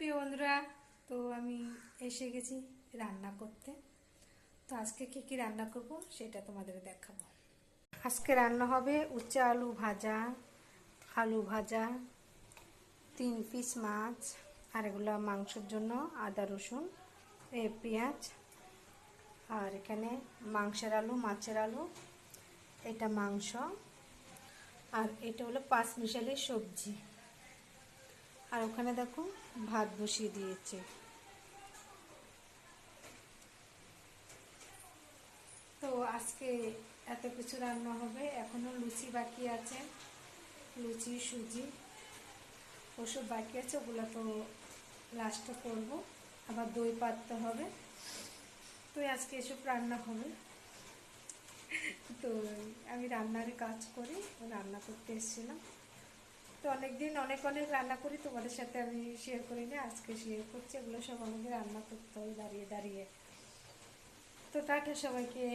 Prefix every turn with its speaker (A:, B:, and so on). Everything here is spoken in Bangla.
A: প্রিয় বন্ধুরা, তো আমি এসে গেছি রান্না করতে। তো আজকে কি কি রান্না করব সেটা তোমাদের দেখাবো। আজকে রান্না হবে উচ্চে আলু ভাজা, 3 পিস মাছ, আর এগুলো মাংসের জন্য আদা রসুন পেঁয়াজ, আর এখানে মাছের আলু, এটা মাংস, আর এটা হলো 5 মিশালি সবজি। আর ওখানে দেখো ভাত বসিয়ে দিয়েছে। তো আজকে এত কিছু রান্না হবে। এখনো লুচি বাকি আছে, লুচি সুজি ওসব বাকি আছে, ওগুলো তো লাস্টে করব। আবার দই পাততে হবে। তো আজকে এসব রান্না হবে। তো আমি রান্নার কাজ করি, রান্না করতে এসেছিলাম। তো অনেকদিন অনেক রান্না করি, তোমাদের সাথে আমি শেয়ার করি না, আজকে শেয়ার করছি। এগুলো সব আমাকে রান্না করতে হবে দাঁড়িয়ে দাঁড়িয়ে। তো টাটা সবাইকে।